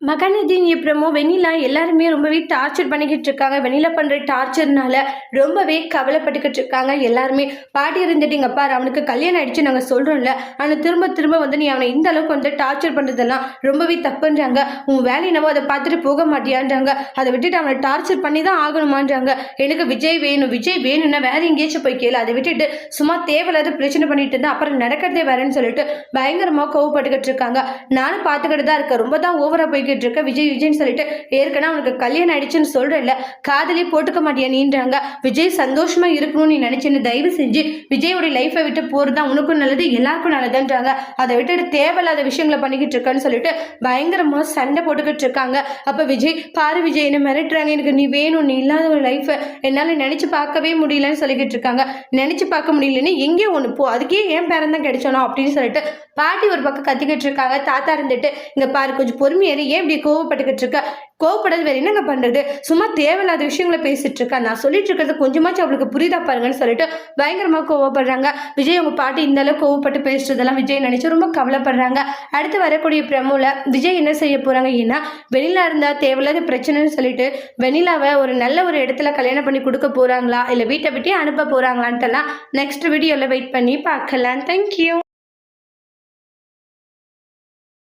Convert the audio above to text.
மகநதின் அப்புறமோ வெண்ணிலா எல்லாருமே ரொம்பவே டார்ச்சர் பண்ணிக்கிட்டு இருக்காங்க. வெண்ணிலா பண்ற டார்ச்சர்னால ரொம்பவே கவலைப்பட்டுக்கிட்டு இருக்காங்க எல்லாருமே. பாட்டி இருந்துட்டு இங்க பாரு, அவனுக்கு கல்யாணம் ஆயிடுச்சு நாங்க சொல்றோம்ல, ஆனா திரும்ப திரும்ப வந்து நீ அவனை இந்த அளவுக்கு வந்து டார்ச்சர் பண்றதெல்லாம் ரொம்பவே தப்புன்றாங்க. உன் வேலை என்னவோ அதை பார்த்துட்டு போக மாட்டியான்றாங்க. அதை விட்டுட்டு அவனை டார்ச்சர் பண்ணி தான் ஆகணுமான்றாங்க. எனக்கு விஜய் வேணும், விஜய் வேணும்னா வேற எங்கேயாச்சும் போய் கேளு, அதை விட்டுட்டு சும்மா தேவையில்லாத பிரச்சனை பண்ணிட்டு இருந்தா அப்புறம் நடக்கிறதே வேறன்னு சொல்லிட்டு பயங்கரமா கோவப்பட்டுக்கிட்டு இருக்காங்க. நானும் பார்த்துக்கிட்டு தான் இருக்கேன், ரொம்ப தான் ஓவரா போய் இருக்க விஜய் விஜய்னு சொல்லிட்டு ஏற்கனவே அவனுக்கு கல்யாணம் ஆயிடுச்சுன்னு சொல்றேன்ல, காதலே போட்டுக்க மாட்டியா நீன்றாங்க. விஜய் சந்தோஷமா இருக்கணும்னு நீ நினைச்சேன்னு தயவு செஞ்சு விஜயோட லைஃபை விட்டு போறதுதான் உனக்கும் நல்லது, எல்லாருக்கும் நல்லதுன்றாங்க. அதை விட்டுட்டு தேவையில்லாத விஷயங்களை பண்ணிக்கிட்டு இருக்கன்னு சொல்லிட்டு பயங்கரமா சண்டை போட்டுக்கிட்டு இருக்காங்க. அப்ப விஜய் பாரு, விஜய் என்ன மிரட்டுறாங்க, எனக்கு நீ வேணும், நீ இல்லாத ஒரு லைஃப் என்னால நினைச்சு பார்க்கவே முடியலன்னு சொல்லிக்கிட்டு இருக்காங்க. நினைச்சு பார்க்க முடியலன்னு எங்கேயும் ஒன்று போ, அதுக்கே ஏன் பேரன் தான் கிடைச்சானோ அப்படின்னு சொல்லிட்டு பாட்டி ஒரு பக்கம் கத்திக்கிட்டு இருக்காங்க. தாத்தா இருந்துட்டு இங்க பாரு, கொஞ்சம் பொறுமையாரு, ஏன் இப்படி கோவப்பட்டுக்கிட்டு இருக்க, கோவப்படாது வேற என்னங்க பண்றது, சும்மா தேவையில்லாத விஷயங்களை பேசிட்டு இருக்கா, நான் சொல்லிட்டு இருக்கிறது கொஞ்சமாச்சும் அவளுக்கு புரியுதா பாருங்கன்னு சொல்லிட்டு பயங்கரமா கோவப்படுறாங்க. விஜய் உங்க பாட்டி இந்த அளவுக்கு கோவப்பட்டு பேசுறதெல்லாம் விஜய் நினைச்சு ரொம்ப கவலைப்படுறாங்க. அடுத்து வரக்கூடிய பிரமுல விஜய் என்ன செய்ய போறாங்க, ஏன்னா வெண்ணிலா இருந்தா தேவையில்லாத பிரச்சனைன்னு சொல்லிட்டு வெண்ணிலாவை ஒரு நல்ல ஒரு இடத்துல கல்யாணம் பண்ணி கொடுக்க போறாங்களா, இல்ல வீட்டை விட்டே அனுப்ப போறாங்களான்ட்டுலாம் நெக்ஸ்ட் வீடியோல வெயிட் பண்ணி பார்க்கலாம். தேங்க்யூ.